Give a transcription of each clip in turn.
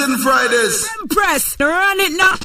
Amazing Fridays. Press, run it now.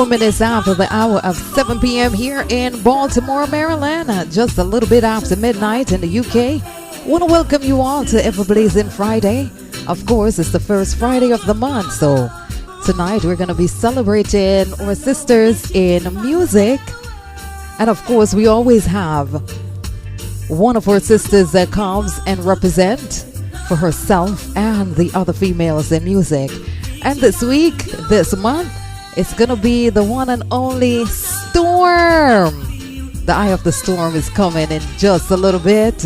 Minutes after the hour of 7 p.m. here in Baltimore, Maryland, just a little bit after midnight in the UK. I want to welcome you all to Ever Blazing Friday. Of course, it's the first Friday of the month, so tonight we're going to be celebrating our sisters in music. And of course, we always have one of our sisters that comes and represent for herself and the other females in music. And this week, this month, it's gonna be the one and only Storm. The Eye of the Storm is coming in just a little bit.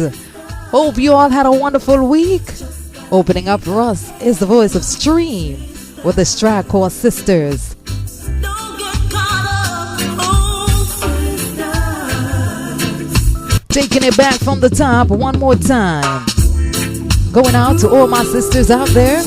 Hope you all had a wonderful week. Opening up for us is the voice of Stream with this track called Sisters. Taking it back from the top one more time. Going out to all my sisters out there.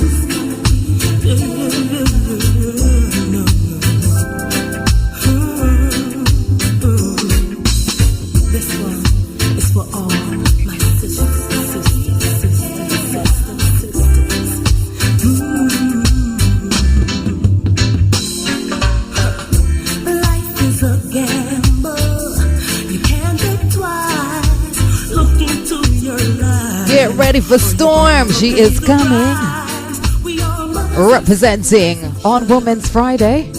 Get ready for Storm. She is coming. Representing on Women's Friday.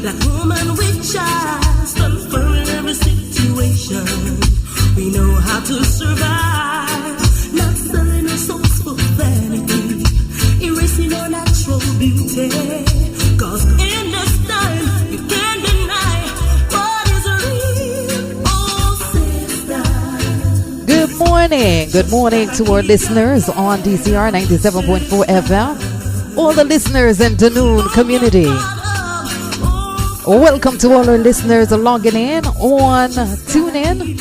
Like woman with child, firm in every situation. We know how to survive. Not selling our souls for vanity. Erasing our natural beauty. Cause in this time, you can't deny what is real. Oh, sister. Good morning. Good morning to our listeners on DCR 97.4 FM. All the listeners in the Noon community. Welcome to all our listeners logging in on TuneIn.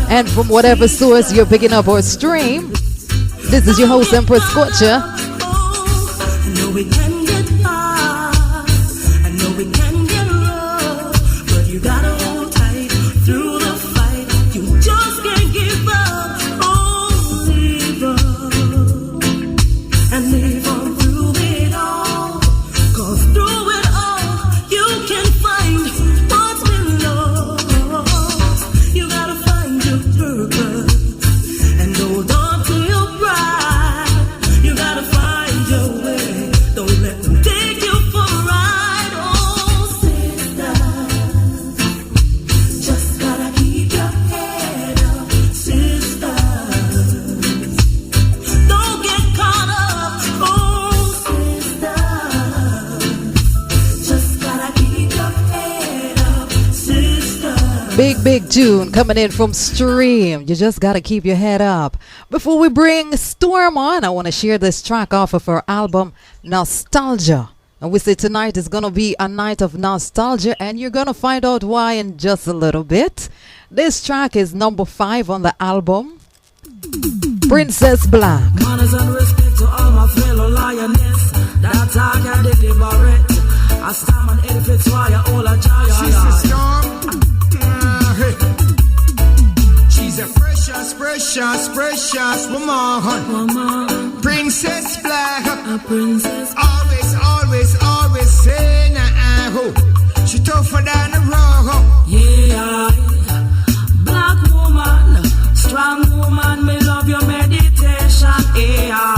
And from whatever source you're picking up or stream, this is your host, Empress Scorcher. I know we can get hard. I know we can get rough. But you gotta hold tight through the fight. You just can't give up. Oh, leave up and live on through it all. Cause through it all, you can find what's been lost. You gotta find your purpose and hold on to your pride. You gotta find your way. Don't let them take you for a ride. Oh, sister, just gotta keep your head up, sister. Don't get Big tune coming in from Stream. You just gotta keep your head up. Before we bring Storm on, I want to share this track off of her album Nostalgia. And we say tonight is gonna be a night of nostalgia, and you're gonna find out why in just a little bit. This track is number 5 on the album, Princess Black. Manners and respect to all my fellow lioness. That I can deliberate. I stand and edify why you all a joy. She's a storm. She's a precious woman. Princess Black. A princess. Always saying she tougher than a rock. Yeah, black woman, strong woman, me love your meditation. AI,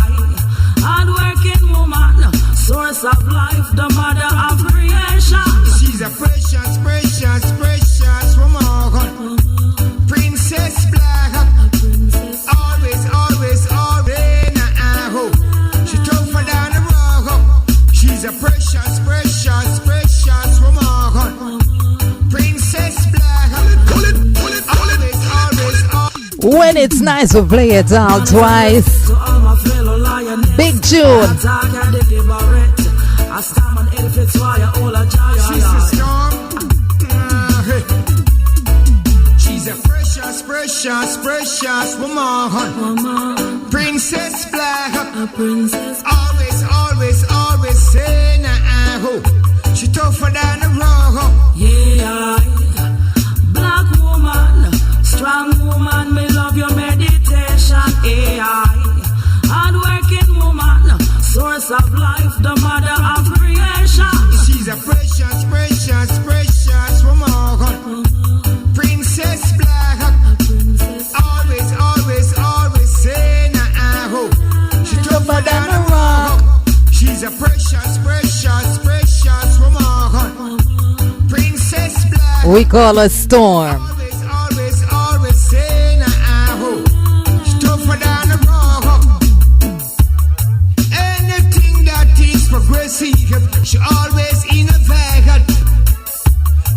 hardworking woman, source of life, the mother of creation. She's a precious woman. Princess Black. A princess. Always she tougher than a rock. She's a precious woman. Princess Black. Always. When it's nice, we play it out twice. To all my fellow lioness. Big tune. I stand and edify why you all a joy. She's a storm. She's a precious woman. Princess Black. A princess. Always saying she tougher than a rock. Yeah, black woman, strong woman, me love your meditation. AI, hardworking woman, source of life, the mother of creation. She's a precious woman. Princess Black. A princess. Always saying she tougher than a rock. She's a precious woman. Princess Black. We call her Storm. Always saying she tougher than a rock. Anything that is progressive, she always innovate.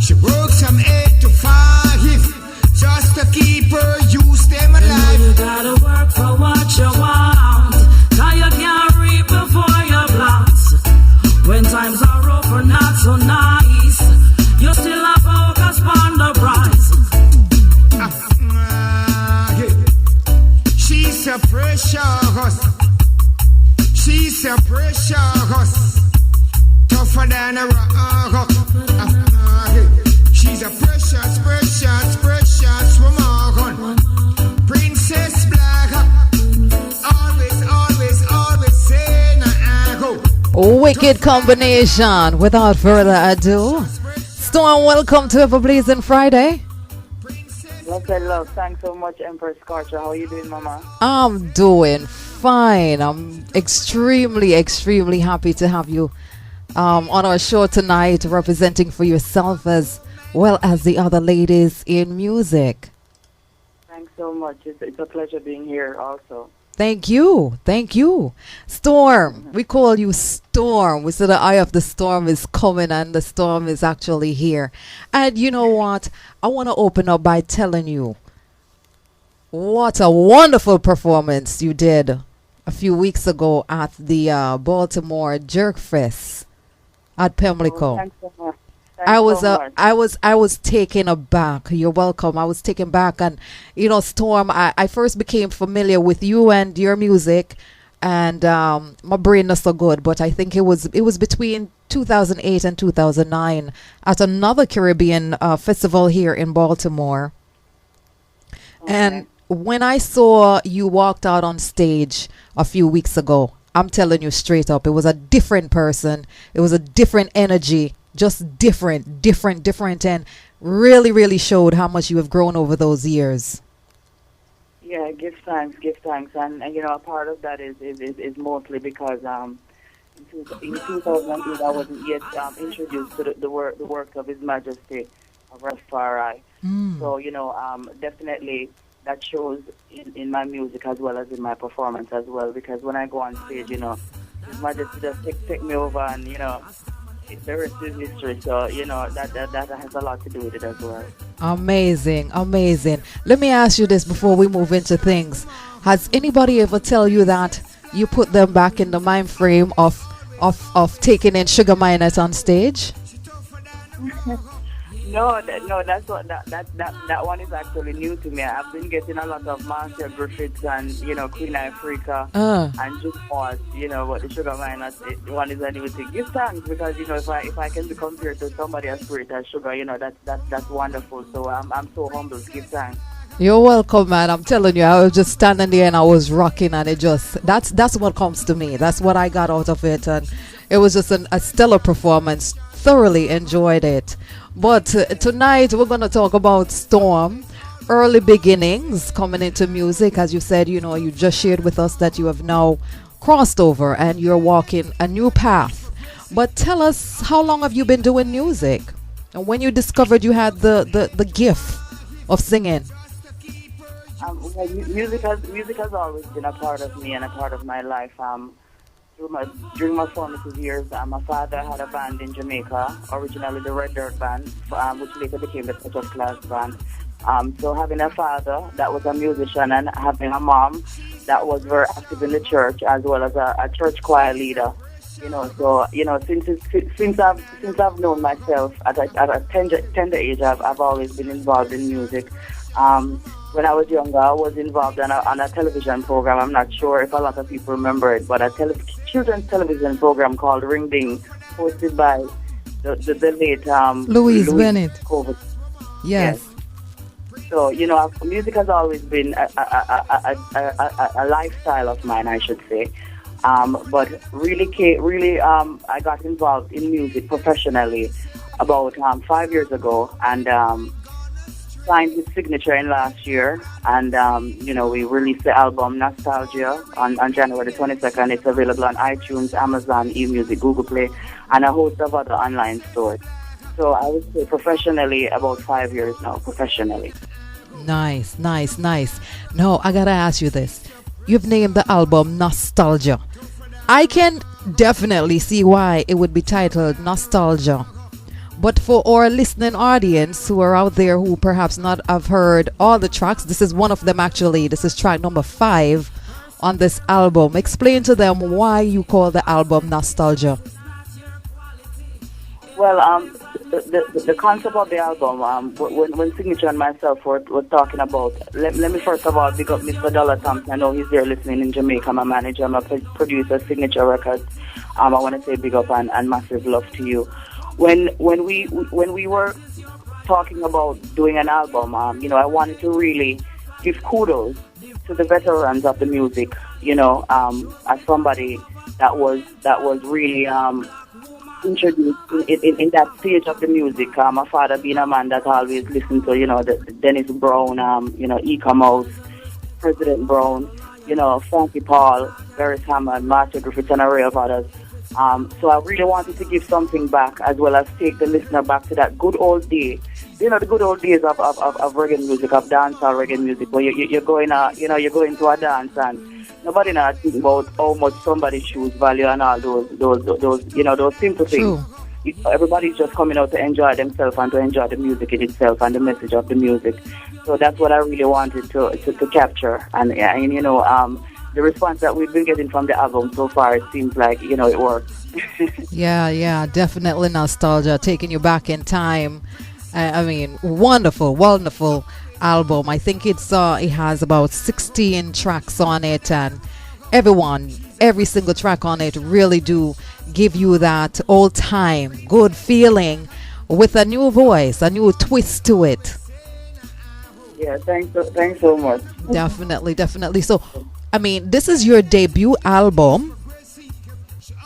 She works from 8 to 5 just to keep her youth them alive. You gotta work for what you want. Now you can't reap before you plant. When times are rough or not so nice, you still have focus on the prize. She's a precious, tougher than a rock. She's a precious woman. Princess Black. Always saying Wicked combination. Without further ado, Storm, welcome to Ever Blazing Friday. Blessed love. Thanks so much, Empress Scorcher. How are you doing, Mama? I'm doing fine. I'm extremely happy to have you on our show tonight, representing for yourself as well as the other ladies in music. Thanks so much. It's a pleasure being here also. Thank you. Storm, we call you Storm. We say the eye of the storm is coming and the storm is actually here. And you know what? I want to open up by telling you what a wonderful performance you did a few weeks ago at the Baltimore Jerk Fest at Pimlico. Thanks so much. I was taken aback. You're welcome. I was taken back, and you know, Storm, I first became familiar with you and your music, and my brain not so good, but I think it was between 2008 and 2009 at another Caribbean festival here in Baltimore. Okay. And when I saw you walked out on stage a few weeks ago, I'm telling you straight up, it was a different person. It was a different energy. Just different, and really showed how much you have grown over those years. Yeah, give thanks, and you know, a part of that is mostly because in 2008 I wasn't yet introduced to the work of His Majesty of Rastafari. So you know, definitely that shows in my music as well as in my performance as well. Because when I go on stage, you know, His Majesty just take me over and you know. the rest is history. So that has a lot to do with it as well. Amazing, amazing. Let me ask you this before we move into things. Has anybody ever tell you that you put them back in the mind frame of taking in Sugar Minott on stage? No, that's what that one is actually new to me. I've been getting a lot of Marcia Griffiths and Queen Africa and just Moss, but the Sugar Minott one is a new thing. Give thanks because if I can be compared to somebody as great as Sugar, that's wonderful. So I'm so humbled. Give thanks. You're welcome, man. I'm telling you, I was just standing there and I was rocking, and that's what comes to me. That's what I got out of it, and it was just a stellar performance. Thoroughly enjoyed it. But tonight we're going to talk about Storm, early beginnings coming into music. As you said, you just shared with us that you have now crossed over and you're walking a new path. But tell us, how long have you been doing music? And when you discovered you had the gift of singing? Well, music has always been a part of me and a part of my life. During my formative years, my father had a band in Jamaica, originally the Red Dirt Band, which later became the Touch of Class Band. So having a father that was a musician and having a mom that was very active in the church as well as a church choir leader, since I've known myself at a tender age, I've always been involved in music. When I was younger, I was involved on a television program. I'm not sure if a lot of people remember it, but a children's television program called Ring Ding, hosted by the late Louise Bennett. Covert. Yes. So, music has always been a lifestyle of mine, I should say. But really, I got involved in music professionally about 5 years ago, and signed with Signature in last year, and we released the album Nostalgia on January 22nd. It's available on iTunes, Amazon, eMusic, Google Play, and a host of other online stores. So I would say professionally about 5 years now, professionally. Nice. No, I gotta ask you this. You've named the album Nostalgia. I can definitely see why it would be titled Nostalgia. But for our listening audience who are out there who perhaps not have heard all the tracks, this is one of them actually. This is track number 5 on this album. Explain to them why you call the album Nostalgia. Well, the concept of the album, when Signature and myself were talking about, let me first of all big up Mr. Dollar Thompson. I know he's there listening in Jamaica. My manager, my producer, Signature Records. I want to say big up and massive love to you. When we were talking about doing an album, I wanted to really give kudos to the veterans of the music. As somebody that was really introduced in that stage of the music. My father being a man that always listened to the Dennis Brown, Eka Mouse, President Brown, Funky Paul, Barris Hammond, Marcia Griffiths, and an array of others. So I really wanted to give something back, as well as take the listener back to that good old day. The good old days of reggae music, of dancehall reggae music, where you're going to a dance and nobody not thinking about how much somebody's shoes value and all those simple things. Everybody's just coming out to enjoy themselves and to enjoy the music in itself and the message of the music. So that's what I really wanted to capture. And the response that we've been getting from the album so far, it seems like, it works. Yeah, definitely nostalgia, taking you back in time. Wonderful album. I think it has about 16 tracks on it, and every single track on it really do give you that old time, good feeling with a new voice, a new twist to it. Yeah, thanks so much. Definitely. So, this is your debut album,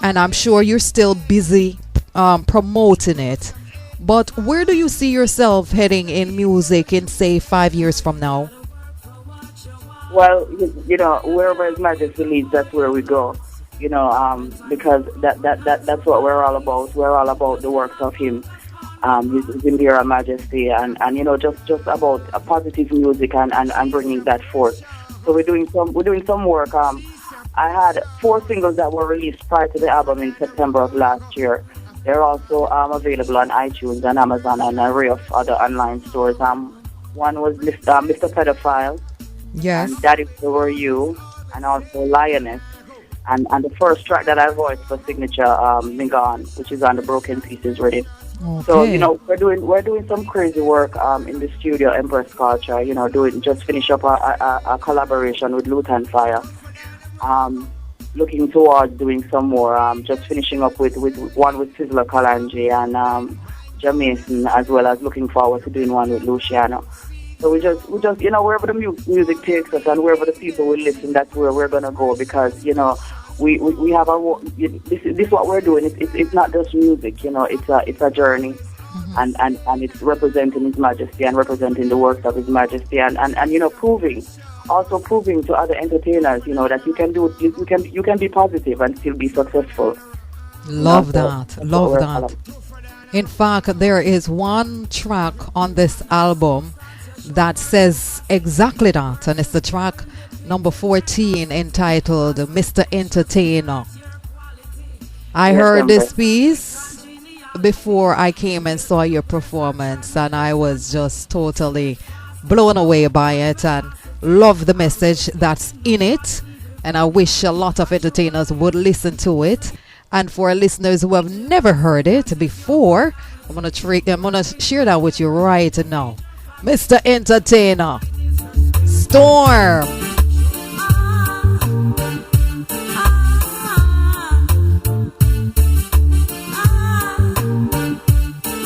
and I'm sure you're still busy promoting it. But where do you see yourself heading in music in, say, 5 years from now? Well, wherever His Majesty leads, that's where we go. Because that's what we're all about. We're all about the works of him, His Imperial Majesty, and just about a positive music and bringing that forth. So we're doing some work. I had 4 singles that were released prior to the album in September of last year. They're also available on iTunes and Amazon and an array of other online stores. One was Mr. Pedophile, Yes. and Daddy Where Were You, and also Lioness. And the first track that I voiced for Signature, Mingon, which is on the Broken Pieces ready. Okay. So, you know, we're doing some crazy work in the studio, Empress Culture, you know, just finish up a collaboration with Lutan Fire. Looking towards doing some more, just finishing up with one with Sizzler Kalanji and Jamaican, as well as looking forward to doing one with Luciano. So we just you know, wherever the music takes us and wherever the people will listen, that's where we're gonna go, because, you know, we have our this what we're doing. It's not just music, you know. It's a journey, and it's representing His Majesty and representing the works of His Majesty, and you know, proving to other entertainers, you know, that you can be positive and still be successful. Love You know, that. Love we're that. In fact, there is one track on this album that says exactly that, and it's the track number 14 entitled Mr. Entertainer. I heard this piece before I came and saw your performance, and I was just totally blown away by it and love the message that's in it, and I wish a lot of entertainers would listen to it. And for listeners who have never heard it before, I'm gonna share that with you right now. Mr. Entertainer, Storm.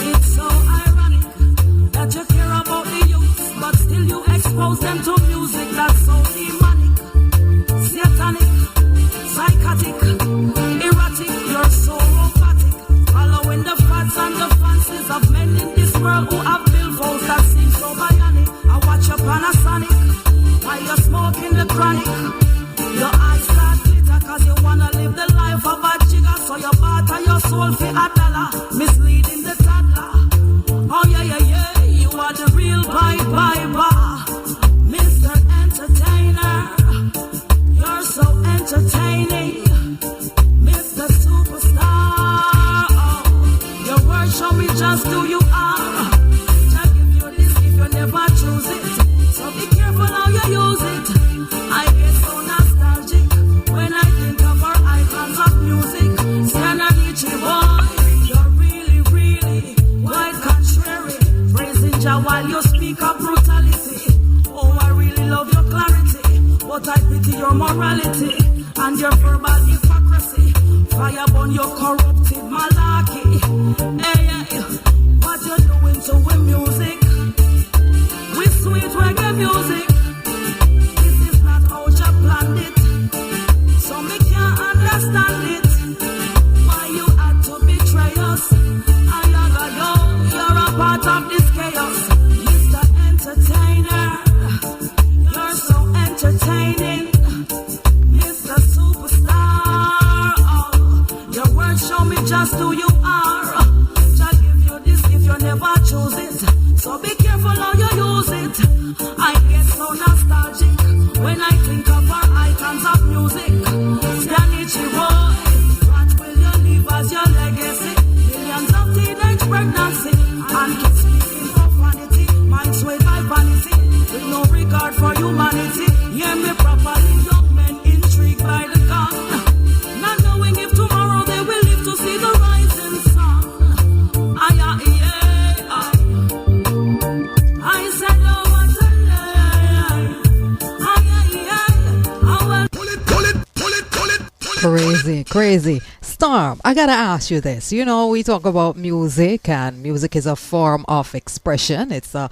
It's so ironic that you care about the youth, but still you expose them to music that's so demonic, satanic, psychotic, erratic. You're so robotic, following the fads and the fancies of men in this world who have billboards that seem so bionic. I watch your Panasonic while you're smoking the chronic. Your eyes start glitter cause you wanna live the life of a jigger, so you barter your soul for $1, misleading the toddler. Oh yeah, yeah, yeah, you are the real Pied Piper, Mr. Entertainer. You're so entertaining, Mr. Superstar. Oh, your words show me just who you are. I'll give you this if you never choose it, so be careful how you use it. I get so nostalgic when I think of our icons of music. Stand on each boy, you're really, really quite contrary. Praising Jah while you speak of brutality. Oh, I really love your clarity, but I pity your morality and your verbal hypocrisy. Fire burn your corrupted malarkey. Hey, hey, what you doing to with music? With sweet reggae music. This is not how you planned it, so me can't understand it. Why you had to betray us? You're a part of this chaos, Mr. Entertainer. You're so entertaining, Mr. Superstar. Oh, your words show me just who you are. I'll give you this if you never choose it, so be careful how you use it. I get so nostalgic when I think of our icons of music. Stanichi boy, what will you leave as your legacy? Millions of teenage pregnancy and kids speaking profanity, mind swayed by vanity, with no regard for humanity. Hear me properly, young men intrigued by the gun, not knowing if tomorrow they will live to see the rising sun. I said, oh, what a lie. Crazy. Storm, I gotta ask you this. You know, we talk about music, and music is a form of expression. It's an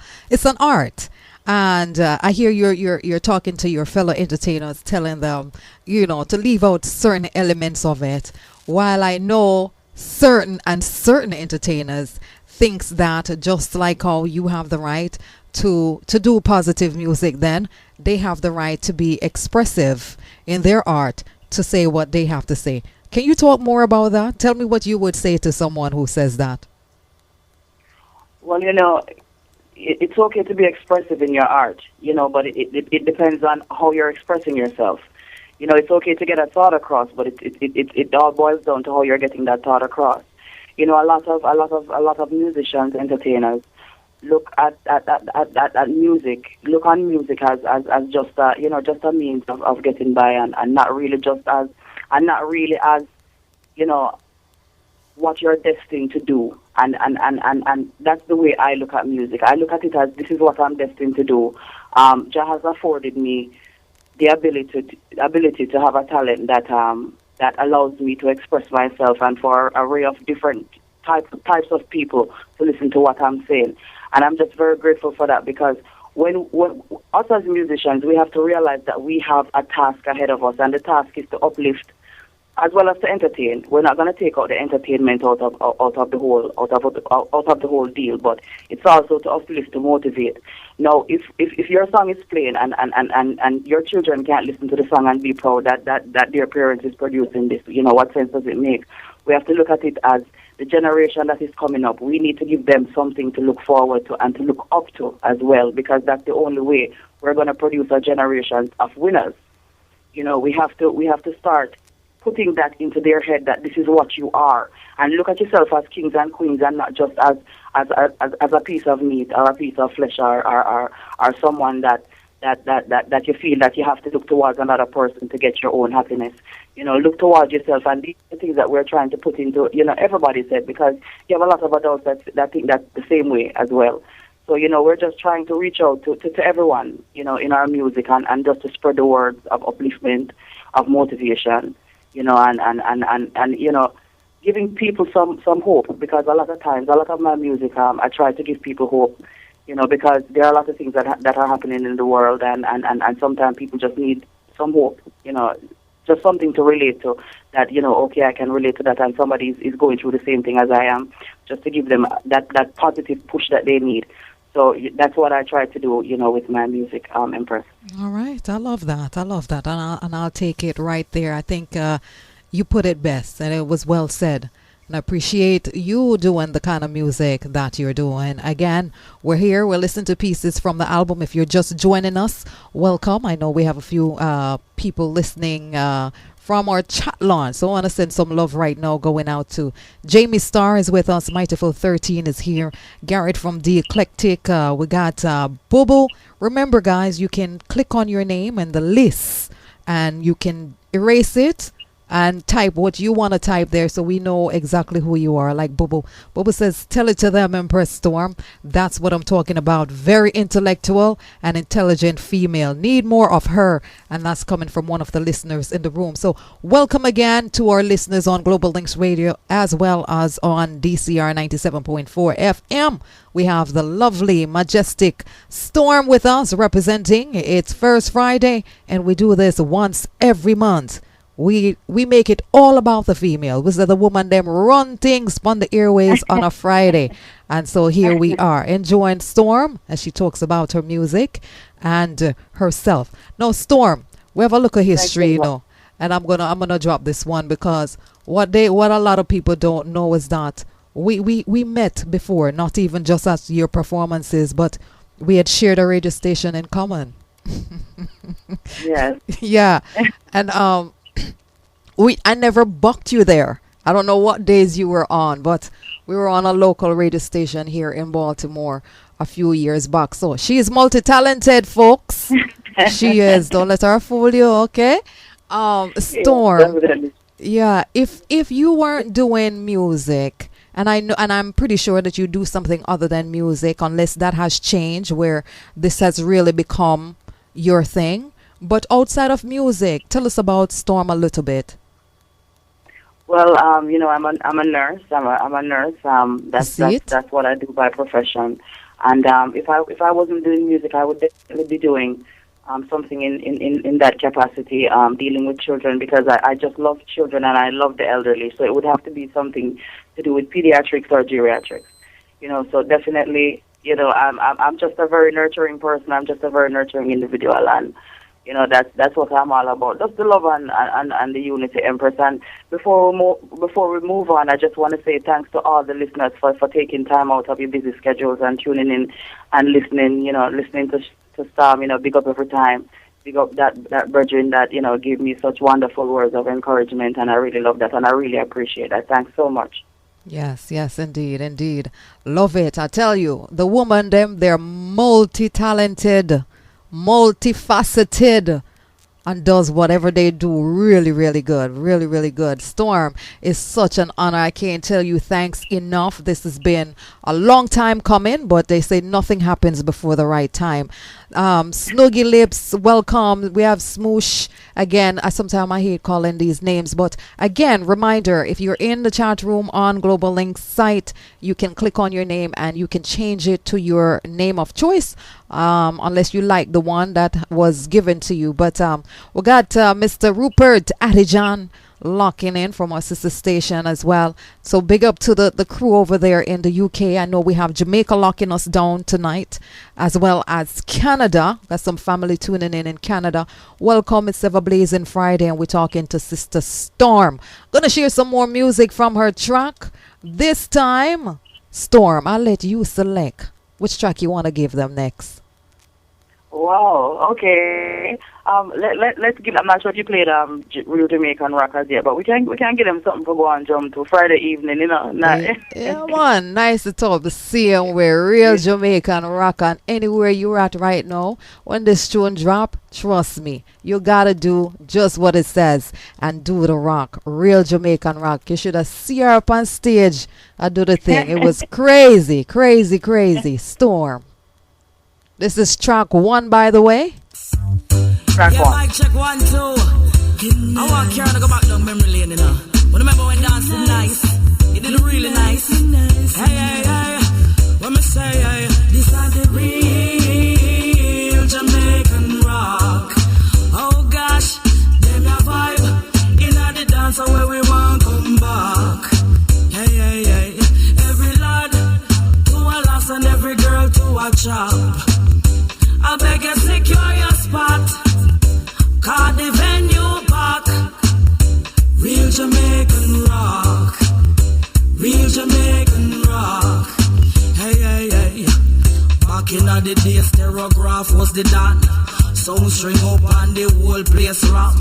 art. And I hear you're talking to your fellow entertainers, telling them, you know, to leave out certain elements of it. While I know certain entertainers thinks that just like how you have the right to do positive music, then they have the right to be expressive in their art, to say what they have to say. Can you talk more about that? Tell me what you would say to someone who says that. Well, you know, it's okay to be expressive in your art, you know, but it depends on how you're expressing yourself. You know, it's okay to get a thought across, but it all boils down to how you're getting that thought across. a lot of musicians, entertainers look at music, look on music as just just a means of getting by, and not really as what you're destined to do. And that's the way I look at music. I look at it as, this is what I'm destined to do. Jah has afforded me the ability to have a talent that allows me to express myself, and for an array of different types of people to listen to what I'm saying. And I'm just very grateful for that, because when us as musicians, we have to realize that we have a task ahead of us, and the task is to uplift as well as to entertain. We're not going to take out the entertainment out of the whole deal, but it's also to uplift, to motivate. Now, if your song is playing and your children can't listen to the song and be proud that their parents is producing this, what sense does it make? We have to look at it as the generation that is coming up. We need to give them something to look forward to and to look up to as well, because that's the only way we're going to produce a generation of winners. We have to start putting that into their head, that this is what you are, and look at yourself as kings and queens, and not just as a piece of meat or a piece of flesh, or someone that you feel that you have to look towards another person to get your own happiness. Look towards yourself, and these are the things that we're trying to put into everybody's head, because you have a lot of adults that think that's the same way as well. So we're just trying to reach out to everyone in our music, and just to spread the words of upliftment, of motivation, and giving people some hope, because a lot of times, a lot of my music, I try to give people hope, because there are a lot of things that are happening in the world, and sometimes people just need some hope, just something to relate to, that, okay, I can relate to that, and somebody is going through the same thing as I am, just to give them that positive push that they need. So that's what I try to do, with my music, Empress. All right. I love that. And I'll take it right there. I think you put it best, and it was well said. And I appreciate you doing the kind of music that you're doing. Again, we're here. We're listening to pieces from the album. If you're just joining us, welcome. I know we have a few people listening from our chat launch. So I want to send some love right now going out to Jamie Starr is with us. Mightyful 13 is here. Garrett from The Eclectic. We got Bobo. Remember, guys, you can click on your name and the list, and you can erase it and type what you want to type there, so we know exactly who you are. Like Bobo says, tell it to them, Empress Storm. That's what I'm talking about. Very intellectual and intelligent female. Need more of her. And that's coming from one of the listeners in the room. So welcome again to our listeners on Global Linkz Radio, as well as on DCR 97.4 FM. We have the lovely, majestic Storm with us, representing. It's First Friday, and we do this once every month. We make it all about the female. We say the woman them run things on the airways on a Friday. And so here we are enjoying Storm as she talks about her music and herself. Now, Storm, we have a look at history, and I'm gonna drop this one, because what a lot of people don't know is that we met before, not even just at your performances, but we had shared a radio station in common. Yes. Yeah. And I never booked you there. I don't know what days you were on, but we were on a local radio station here in Baltimore a few years back. So she is multi-talented, folks. She is. Don't let her fool you, okay? Storm. Yeah, if you weren't doing music, and I know, and I'm pretty sure that you do something other than music, unless that has changed where this has really become your thing. But outside of music, tell us about Storm a little bit. Well, I'm a nurse. I'm a nurse. That's what I do by profession. And if I wasn't doing music, I would definitely be doing something in that capacity, dealing with children, because I just love children and I love the elderly. So it would have to be something to do with pediatrics or geriatrics. So definitely, I'm just a very nurturing person. I'm just a very nurturing individual, and that's what I'm all about. Just the love and the unity, Empress. And before we move on, I just want to say thanks to all the listeners for taking time out of your busy schedules and tuning in and listening to Storm. Big up every time. Big up that brethren that gave me such wonderful words of encouragement, and I really love that, and I really appreciate that. Thanks so much. Yes, yes, indeed, indeed. Love it. I tell you, the woman, they're multi-talented, multifaceted, and does whatever they do really, really good. Really, really good. Storm, is such an honor. I can't tell you thanks enough. This has been a long time coming, but they say nothing happens before the right time. Snoogie Lips, welcome. We have Smoosh. Again, sometimes I hate calling these names, but again, reminder, if you're in the chat room on Global Linkz site, you can click on your name and you can change it to your name of choice, unless you like the one that was given to you. But we got Mr. Rupert Adijan locking in from our sister station as well. So big up to the crew over there in the UK. I know we have Jamaica locking us down tonight, as well as Canada. Got some family tuning in Canada. Welcome, it's Ever Blazing Friday, and we're talking to Sister Storm. Gonna share some more music from her track. This time, Storm, I'll let you select which track you want to give them next. Wow. Okay. Let's give. I'm not sure if you played real Jamaican rockers yet, but we can give them something for go and jump to Friday evening. You know. Yeah, man. Nice to talk to see them with real Jamaican rock, and anywhere you're at right now, when this tune drop, trust me, you gotta do just what it says and do the rock, real Jamaican rock. You should have seen her up on stage and do the thing. It was crazy, crazy, crazy. Storm. This is track 1, by the way. Track 1. Mic check 1, 2. I want Karen to go back down memory lane, you know. But remember when dancing nice, you did really nice. Hey, hey, hey. What me say, hey. This is the real Jamaican rock. Oh gosh, them a vibe. In the dance where we want come back. Hey, hey, hey. Every lad to a lass and every girl to a chop. I beg you secure your spot, cause the venue back. Real Jamaican rock, real Jamaican rock. Hey, hey, hey. Back in the day, stereograph was the dan. Sound string up and the whole place rock.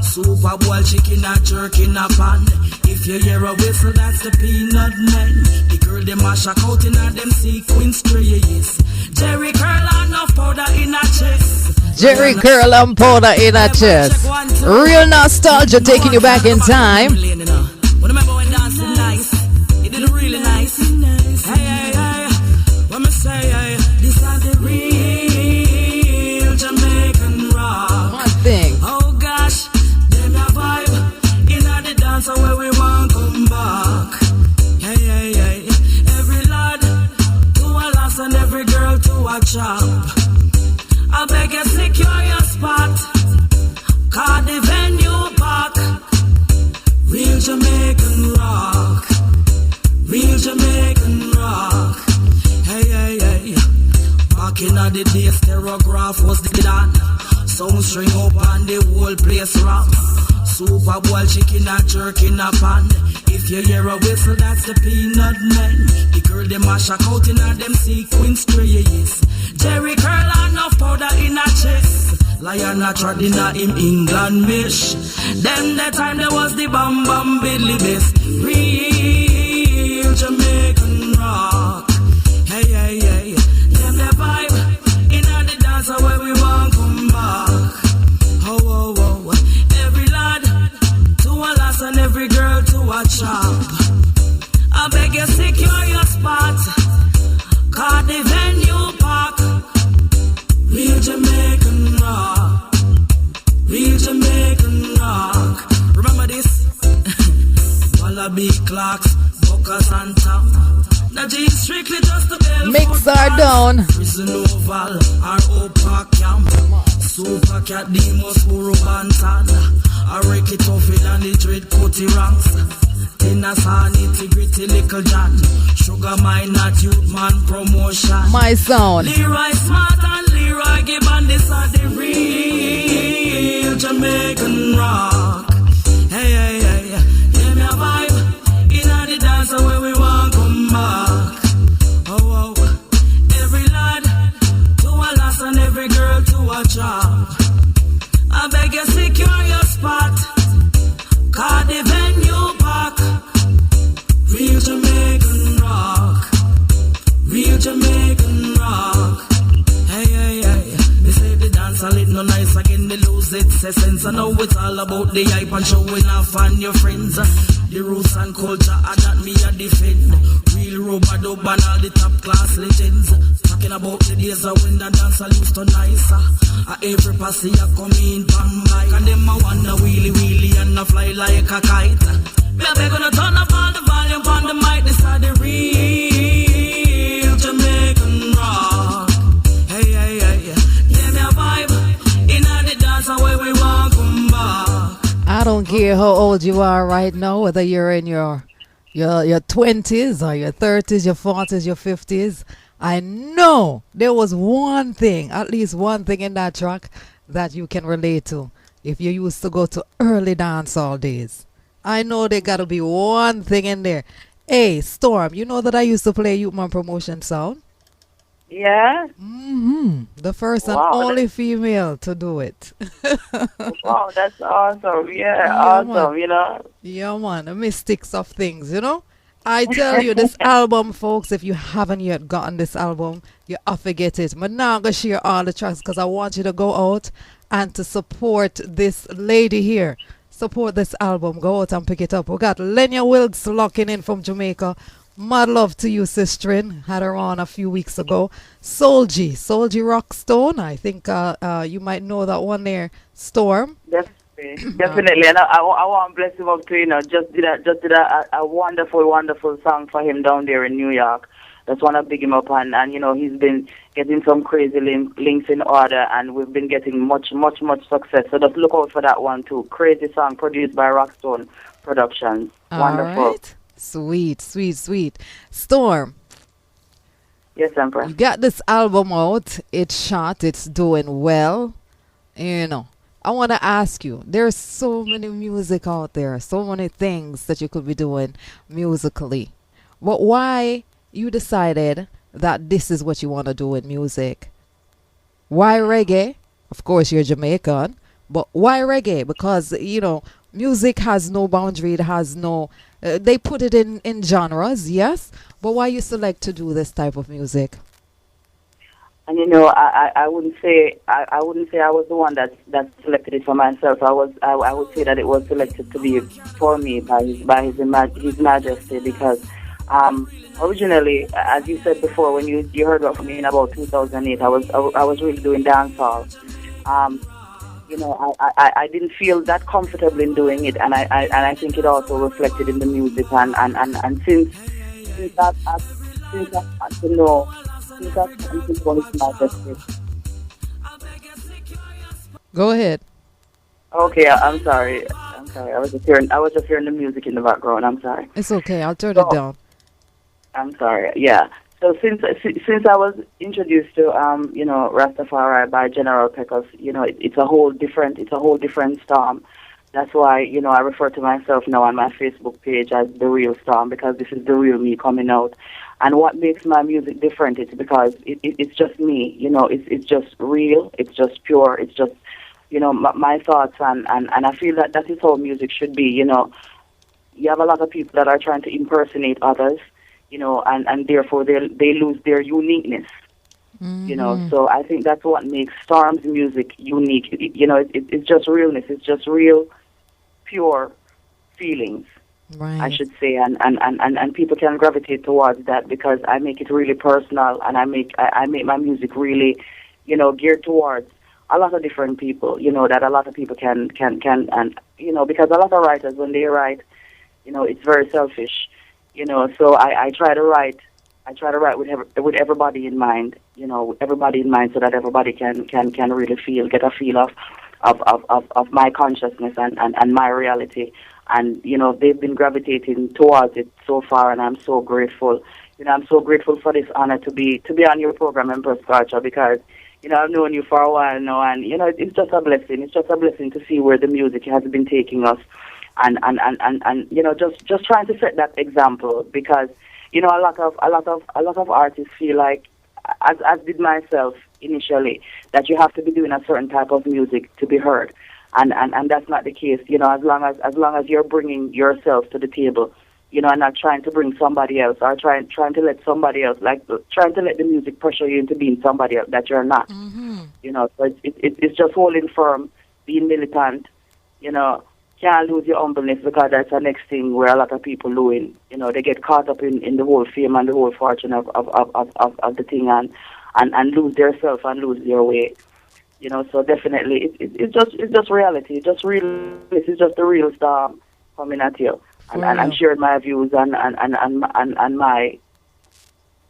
Super Bowl chicken and jerk in a pan. If you hear a whistle, that's the peanut men. The girl them mash a out in a them sequins trees. Jerry curl and no powder in a chest. Jerry curl and powder in a chest. Real nostalgia taking you back in time. Remember when dancing nice, it did really nice. Hey, hey, hey. What me say, hey. This is the real Jamaican rock. One thing. Oh gosh, them a vibe. In the dance where we want come back. Hey, hey, hey. Every lad to a lass and every girl to a chop. I beg you secure your spot, cause the venue back. Real Jamaican rock, real Jamaican rock. Hey, hey, hey. Back in the day, stereograph was the dan. Sound string up and the whole place rock. Super Bowl chicken and jerk in a pan. If you hear a whistle, that's the peanut men. The girl them mash a out in a them sequins trees. Jerry curl and no powder in a chest. Lion a trod in a him England mish. Them the time there was the bam bam Billy bass. Real Jamaican rock. Hey, hey, hey. Them the vibe in the dance where we want come back. Oh, oh, oh. Every lad to a lass and every girl to a chop. I beg you secure your spot, cause the venue park. Real Jamaican rock, real Jamaican rock. Remember this? Wallaby clocks, buckers and top. The jeans strictly just the bell. Mix are down. Prison oval, our Opa camp. Super cat demos, Uru Bantan. I rake it off it and the dread coaty ranks. Tennis and integrity little John. Sugar mine not youth man promotion. My sound. Leroy Smart and Leroy Gibbon. This are the real Jamaican rock. Hey, hey, hey. Give me a vibe. In the dance where we want come back. Oh, oh. Every lad to a lass and every girl to a chop. I beg you secure your spot, cause the venue back. Real Jamaican no nice again, they lose its essence. I know it's all about the hype and showing off on your friends. The roots and culture are that me a defend. Real rubber dub and all the top class legends. Talking about the days of when the dancer used to nicer. Every passy a come in from mic. And them a wanna wheelie wheelie and a fly like a kite. Me a beg gonna turn up all the volume on the mic. This are the real Jamaican rock. Hey, hey, hey, yeah, me a vibe. In the dance where we want come back. I don't care how old you are right now, whether you're in your 20s or your 30s, your 40s, your 50s. I know there was one thing, at least one thing in that track that you can relate to if you used to go to early dancehall days. I know there got to be one thing in there. Hey, Storm, you know that I used to play Youth Man Promotion sound? Yeah. The first and Wow, only female to do it. Wow, that's awesome. Yeah, awesome, man. you know. Yeah, man, the mystics of things, you know? I tell you, this album, folks, if you haven't yet gotten this album, you have to get it. But now I'm going to share all the tracks because I want you to go out and to support this lady here. Support this album. Go out and pick it up. We got Lenya Wilkes locking in from Jamaica. Mad love to you, sisterin. Had her on a few weeks ago. Soulgy Rockstone. I think you might know that one there. Storm. Definitely, and I want to bless him up to, you know, just did a wonderful song for him down there in New York. Just want to big him up, and you know, he's been getting some crazy links in order, and we've been getting much success. So just look out for that one too. Crazy song produced by Rockstone Productions. Wonderful. All right. Sweet. Storm. Yes, Empress. You got this album out. It's shot. It's doing well. You know. I want to ask you, there's so many music out there, so many things that you could be doing musically. But why you decided that this is what you want to do in music? Why reggae? Of course, you're Jamaican, but why reggae? Because, you know, music has no boundary. It has no... they put it in genres, yes, but why you select to do this type of music? And you know, I wouldn't say I was the one that selected it for myself. I would say that it was selected to be for me by His Majesty, because originally, as you said before, when you heard from me in about 2008, I was really doing dancehall. You know, I didn't feel that comfortable in doing it, and I think it also reflected in the music. And since that to know. Go ahead. Okay, I'm sorry. I was just hearing the music in the background. I'm sorry. It's okay. I'll turn it down. I'm sorry. Yeah. So since I was introduced to you know, Rastafari by General Pecos, you know, it's a whole different storm. That's why, you know, I refer to myself now on my Facebook page as the real Storm, because this is the real me coming out. And what makes my music different is because it's just me, you know, it's just real, it's just pure, it's just, you know, my thoughts, and I feel that is how music should be, you know. You have a lot of people that are trying to impersonate others, you know, and therefore they lose their uniqueness, you know. So I think that's what makes Storm's music unique. You know, it's just realness, it's just real, pure feelings. Right. I should say, and people can gravitate towards that because I make it really personal, and I make my music really, you know, geared towards a lot of different people, you know, that a lot of people can and you know, because a lot of writers, when they write, you know, it's very selfish, you know. So I try to write with everybody in mind, you know, everybody in mind, so that everybody can really get a feel of my consciousness and my reality. And, you know, they've been gravitating towards it so far, and I'm so grateful. You know, I'm so grateful for this honor to be on your program, Empress Culture, because, you know, I've known you for a while now, and, you know, it's just a blessing. It's just a blessing to see where the music has been taking us, and you know, just trying to set that example, because, you know, a lot of artists feel like, as did myself initially, that you have to be doing a certain type of music to be heard. And that's not the case, you know. As long as you're bringing yourself to the table, and not trying to bring somebody else or trying to let somebody else, like trying to let the music pressure you into being somebody else that you're not. So it's just holding firm, being militant, can't lose your humbleness, because that's the next thing where a lot of people doing. They get caught up in the whole fame and the whole fortune of the thing and lose their self and lose their way. So definitely it's just reality. This is just the real storm coming at you. And sharing my views and my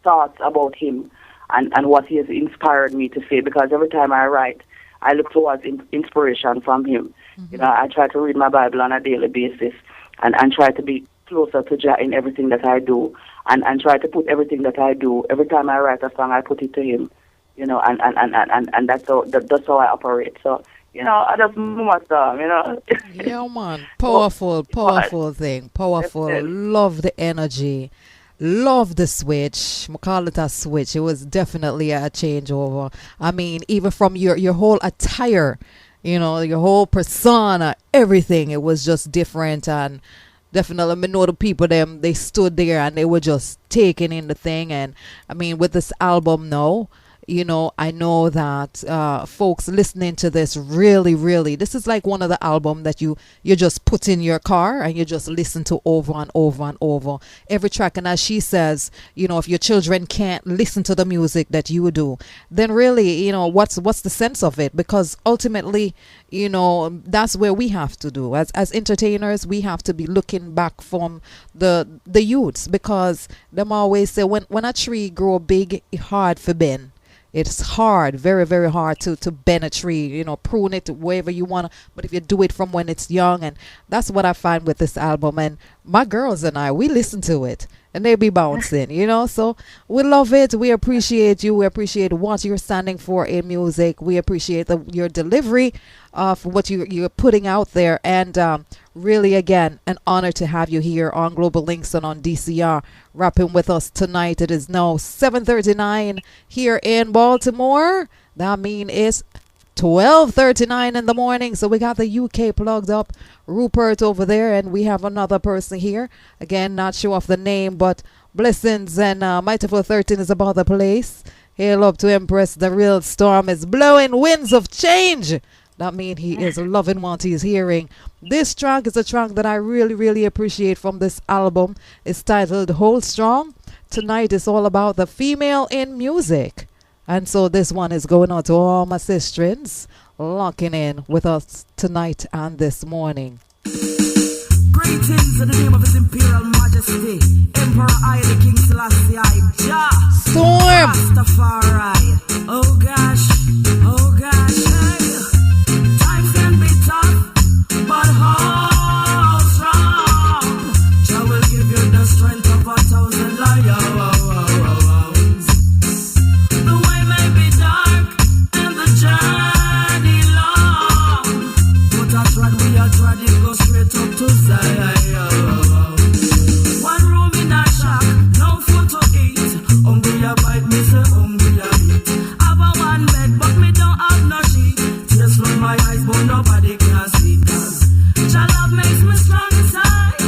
thoughts about him and what he has inspired me to say, because every time I write, I look towards inspiration from him. I try to read my Bible on a daily basis and try to be closer to Jah in everything that I do, and try to put everything that I do, every time I write a song, I put it to him, and that's how I operate. So, I just must, Yeah, man. Powerful thing. Powerful. Yes. Love the energy. Love the switch. I call it a switch. It was definitely a changeover. I mean, even from your whole attire, your whole persona, everything, it was just different. And definitely, I know the people, they stood there and they were just taking in the thing. And I mean, with this album now, I know that folks listening to this really, this is like one of the albums that you just put in your car and you just listen to over and over and over every track. And as she says, if your children can't listen to the music that you do, then really, what's the sense of it? Because ultimately, that's where we have to do as entertainers. We have to be looking back from the youths, because them always say when a tree grow big, it's hard for bend. It's hard, very, very hard to bend a tree, prune it wherever you want. But if you do it from when it's young, and that's what I find with this album. And my girls and I, we listen to it and they be bouncing, So we love it. We appreciate you. We appreciate what you're standing for in music. We appreciate your delivery of what you're putting out there. And really, again, an honor to have you here on Global Linkz and on DCR, rapping with us tonight. It is now 7:39 here in Baltimore. That means it's 12:39 in the morning. So we got the UK plugged up, Rupert over there, and we have another person here. Again, not sure of the name, but blessings and Mightyful 13 is about the place. Hail up to Empress. The real storm is blowing, winds of change. That means he is loving what he's hearing. This track is a track that I really, really appreciate from this album. It's titled Hold Strong. Tonight is all about the female in music. And so this one is going out to all my sistrins locking in with us tonight and this morning. Greetings in the name of His Imperial Majesty, Emperor Haile King Selassie I, Jah Storm Rastafari. Oh gosh, hey. Times can be tough, but hold strong. Jah will give you the strength of 1,000 lions. The way may be dark and the journey long, but I tried, we are trying to go straight up to Zion. One room in a shack, no food to eat. Hungry a bite, me say hungry a eat. Have a one bed, but me don't have no sheet. Tears from my eyes, but nobody can see. Cause Jah love makes me strong inside.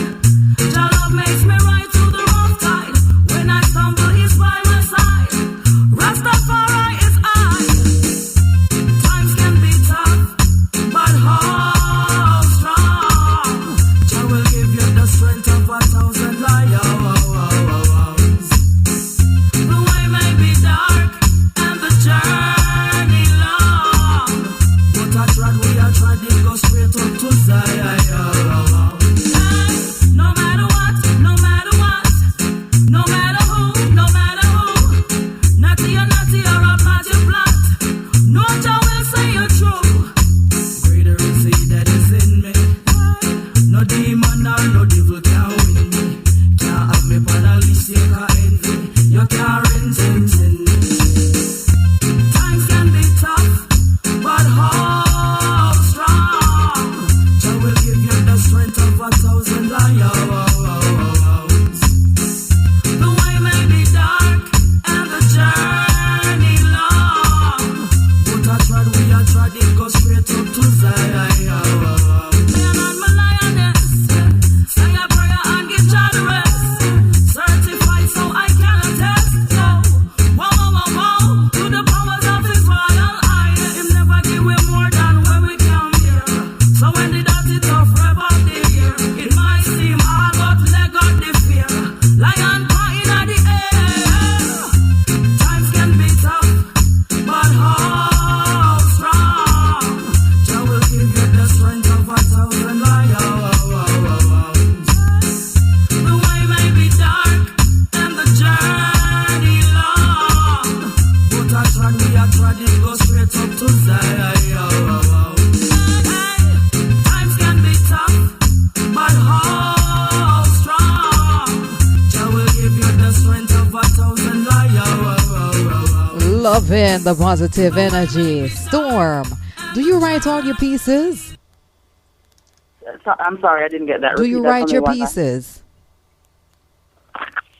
Jah love makes me right through the rough tide. When I stumble, He's by my side. Rastafari is I. Times can be tough, but hold strong. Jah will give you the strength of 1,000 lions. The way may be dark and the journey long, but I tried, we are trying to go straight up to Zion. Hey, no matter what, no matter what, no matter who, no matter who, natty or a party plot, no Jah will say you're true. Greater is He that is in me. No demon or no devil can win me. Can't have me for the least you can envy. You can't rent me. Times can be tough, but hold strong. Jah will give you the strength of Loving the positive energy. Storm, do you write all your pieces? So, I'm sorry, I didn't get that. Do Repeat you that for write me your one time. pieces?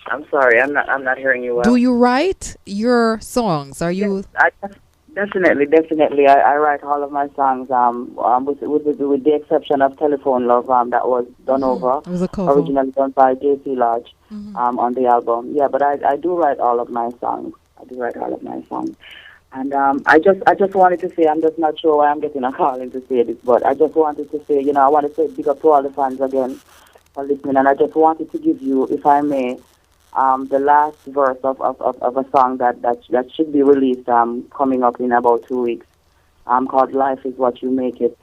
I'm sorry, I'm not hearing you well. Do you write your songs? Are you? Yes, definitely. I write all of my songs. With the exception of Telephone Love, that was done over. It was a cover. Originally done by J.C. Lodge, on the album. Yeah, but I do write all of my songs. And I just wanted to say, I'm just not sure why I'm getting a call in to say this, but I just wanted to say, I want to say big up to all the fans again for listening, and I just wanted to give you, if I may, the last verse of a song that should be released coming up in about 2 weeks, called Life Is What You Make It.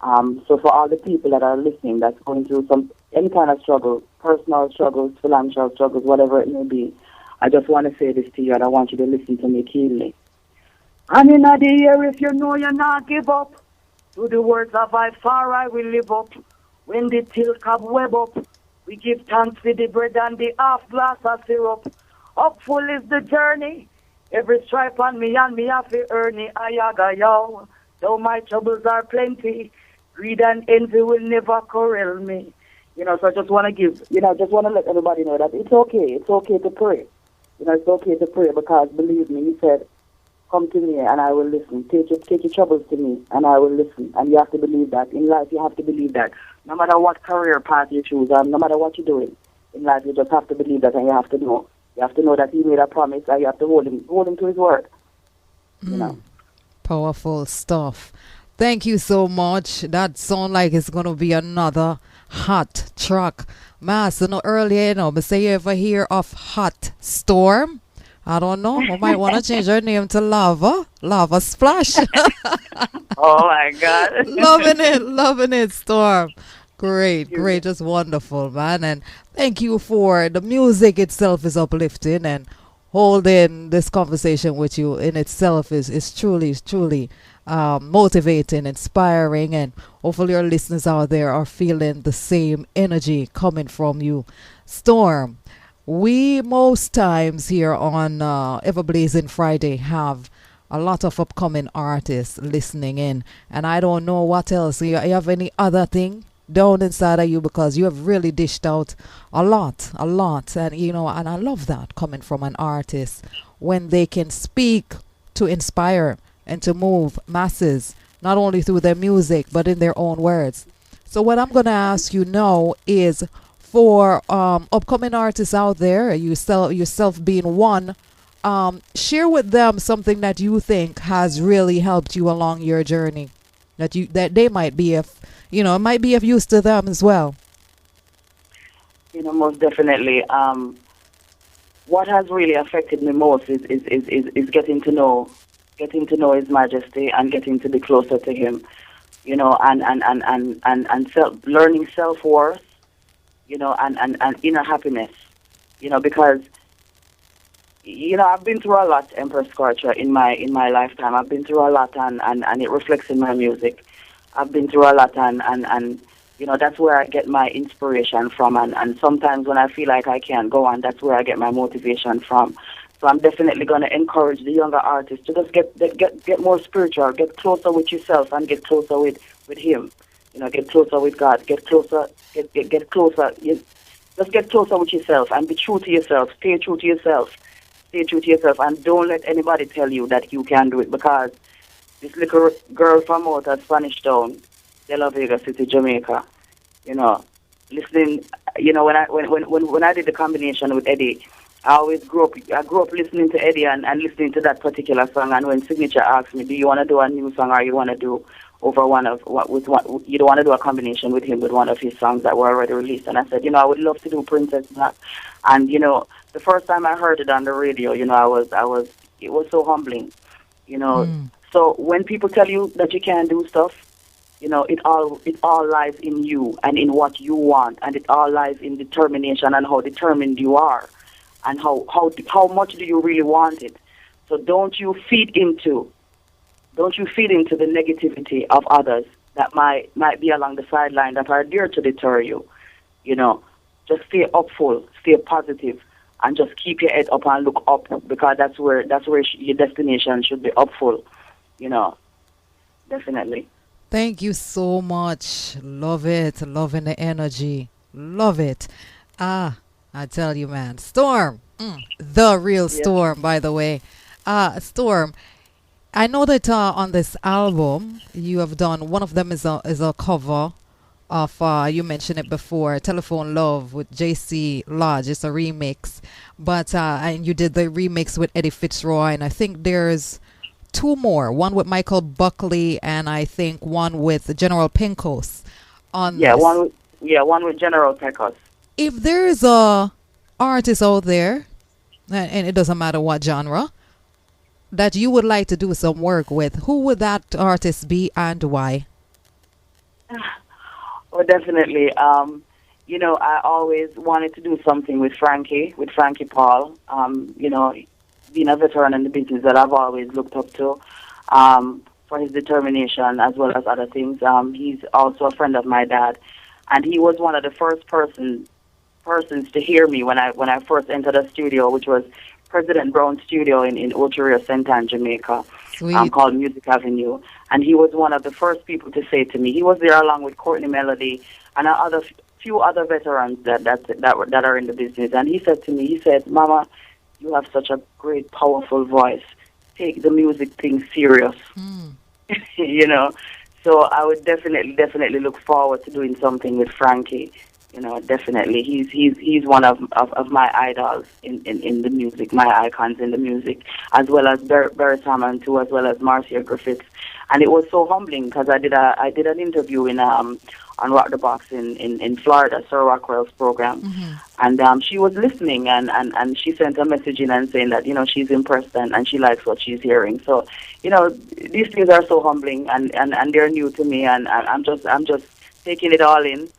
So for all the people that are listening that's going through any kind of struggle, personal struggles, financial struggles, whatever it may be, I just want to say this to you, and I want you to listen to me keenly. And in the year, if you know you're not give up, to the words of I far I will live up. When the till cobweb up, we give thanks for the bread and the half glass of syrup. Upful is the journey, every stripe on me and me have to earn it. Ayaga yo, though my troubles are plenty, greed and envy will never corral me. So I just want to let everybody know that it's okay to pray. It's okay to pray, because believe me, he said, come to me and I will listen. Take your troubles to me and I will listen. And you have to believe that. In life, you have to believe that. No matter what career path you choose, no matter what you're doing in life, you just have to believe that, and you have to know. You have to know that he made a promise, and you have to hold him to his word. Powerful stuff. Thank you so much. That sound like it's going to be another hot track. Master, earlier, but say you ever hear of Hot Storm? I don't know. I might want to change her name to Lava Splash. Oh my God. Loving it, Storm. Great, just wonderful, man. And thank you for the music itself is uplifting, and holding this conversation with you in itself is truly motivating, inspiring, and hopefully our listeners out there are feeling the same energy coming from you. Storm, we most times here on Everblazing Friday have a lot of upcoming artists listening in, and I don't know what else. You have any other thing down inside of you, because you have really dished out a lot, and and I love that coming from an artist when they can speak to inspire and to move masses, not only through their music but in their own words. So what I'm going to ask you now is, for upcoming artists out there, yourself being one, share with them something that you think has really helped you along your journey, that they might be of use to them as well. Most definitely. What has really affected me most is getting to know His Majesty, and getting to be closer to him, and learning self-worth, and inner happiness, because I've been through a lot, Empress Scorcher, in my lifetime. I've been through a lot, and it reflects in my music. I've been through a lot, and that's where I get my inspiration from, and sometimes when I feel like I can't go on, that's where I get my motivation from. So I'm definitely going to encourage the younger artists to just get more spiritual, get closer with yourself, and get closer with him. Get closer with God, get closer. Just get closer with yourself and be true to yourself. Stay true to yourself, and don't let anybody tell you that you can do it, because this little girl from out of Spanish Town, De La Vega City, Jamaica, listening, when I did the combination with Eddie, I grew up listening to Eddie and listening to that particular song. And when Signature asked me, do you want to do a new song, or you want to do you don't want to do a combination with him with one of his songs that were already released? And I said, I would love to do Princess Black. And the first time I heard it on the radio, it was so humbling, So when people tell you that you can't do stuff, it all lies in you and in what you want, and it all lies in determination and how determined you are, and how much do you really want it. So don't you feed into the negativity of others that might be along the sideline, that are there to deter you. Just stay upful, stay positive, and just keep your head up and look up, because that's where your destination should be up full, you know. Definitely. Thank you so much. Love it. Loving the energy. Love it. I tell you, man. Storm. The real Storm, by the way. Storm, I know that on this album you have done, one of them is a cover of, you mentioned it before, Telephone Love with JC Lodge. It's a remix. But and you did the remix with Eddie Fitzroy, and I think there's two more, one with Michael Buckley and I think one with General Pinkos on this. One with General Pinkos. If there's a artist out there, and it doesn't matter what genre, that you would like to do some work with, who would that artist be and why? Well, definitely. You know, I always wanted to do something with Frankie Paul. You know, being a veteran in the business that I've always looked up to for his determination as well as other things. He's also a friend of my dad, and he was one of the first persons to hear me when I first entered the studio, which was President Brown's studio in Oteria, St. Anne, Jamaica, called Music Avenue. And he was one of the first people to say to me, he was there along with Courtney Melody and few other veterans that are in the business. And he said to me, he said, "Mama, you have such a great, powerful voice. Take the music thing serious." You know, so I would definitely look forward to doing something with Frankie. You know, definitely. He's one of my idols in the music, my icons in the music, as well as Barry Salmon too, as well as Marcia Griffiths. And it was so humbling because I did an interview on Rock the Box in Florida, Sir Rockwell's program. And she was listening and she sent a message in and saying that, you know, she's impressed and she likes what she's hearing. So, you know, these things are so humbling and they're new to me, and I'm just taking it all in.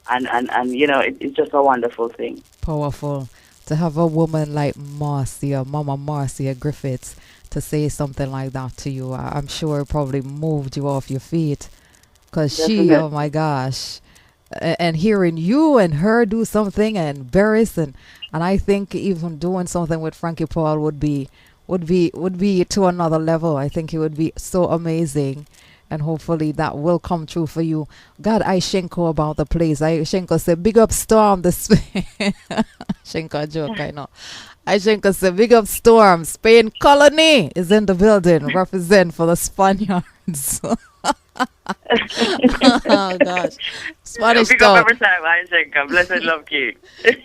And you know, it's just a wonderful thing. Powerful to have a woman like Mama Marcia Griffiths, to say something like that to you. I'm sure it probably moved you off your feet, because she, oh my gosh, and hearing you and her do something, and Barris, and I think even doing something with Frankie Paul would be to another level. I think it would be so amazing. And hopefully that will come true for you. God, Shenko about the place. Shenko said, big up Storm. Shenko joke, I know. Shenko said, big up Storm. Spain colony is in the building. Represent for the Spaniards. Oh, gosh. Spanish big talk. up every time, Shenko. Blessed love, King.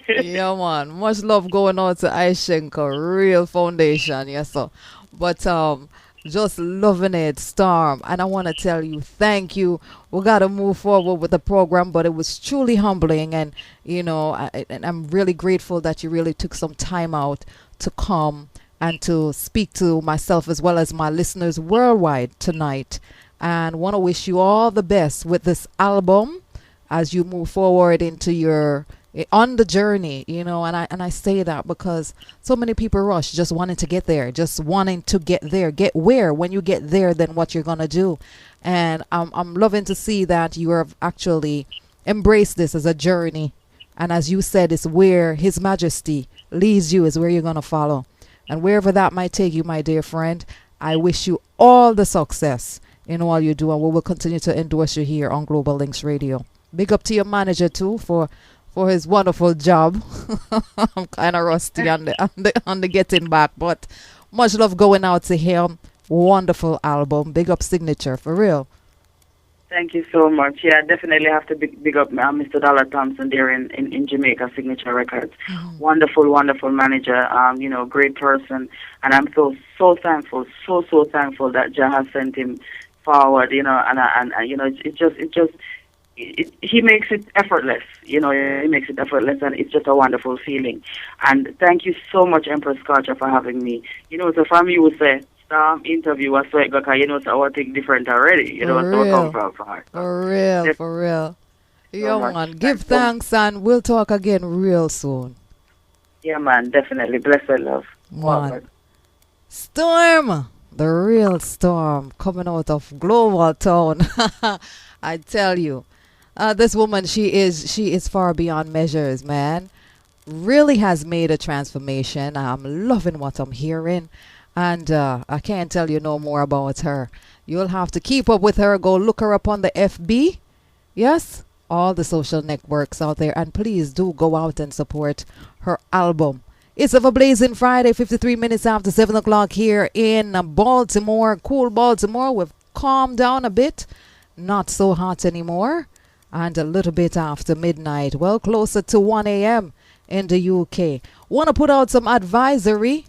Yeah, man. Much love going on to Shenko. Real foundation. Yes, sir. But, just loving it, Storm. And I want to tell you, thank you. We got to move forward with the program, but it was truly humbling. And, you know, and I'm really grateful that you really took some time out to come and to speak to myself as well as my listeners worldwide tonight. And want to wish you all the best with this album as you move forward into your on the journey, you know, and I say that because so many people rush just wanting to get there, get where. When you get there, then what you're gonna do. And I'm loving to see that you have actually embraced this as a journey, and as you said, it's where His Majesty leads you is where you're gonna follow, and wherever that might take you, my dear friend, I wish you all the success in all you do, and we will continue to endorse you here on Global Linkz Radio. Big up to your manager too for his wonderful job. I'm kind of rusty on the getting back, but much love going out to him. Wonderful album. Big up Signature, for real. Thank you so much. Yeah, definitely have to big up Mr. Dollar Thompson there in Jamaica, Signature Records. Wonderful manager. You know, great person, and I'm so thankful, so thankful that Jah has sent him forward. You know, and you know, he makes it effortless, you know, and it's just a wonderful feeling. And thank you so much, Empress Scorcher, for having me. You know, so from you would say, interview was so you know, so I think different already, you know, so I come from far. For real. Yeah, man, give thanks, and we'll talk again real soon. Yeah, man, definitely. Blessed love. Man. Storm, the real Storm, coming out of Global Town. I tell you. This woman, she is far beyond measures, man. really has made a transformation. I'm loving what I'm hearing. And I can't tell you no more about her. You'll have to keep up with her. Go look her up on the FB. Yes, all the social networks out there. And please do go out and support her album. It's Ever Blazing Friday, 53 minutes after 7 o'clock here in Baltimore. Cool Baltimore. We've calmed down a bit. Not so hot anymore. And a little bit after midnight. Well, closer to 1 a.m. in the UK. Want to put out some advisory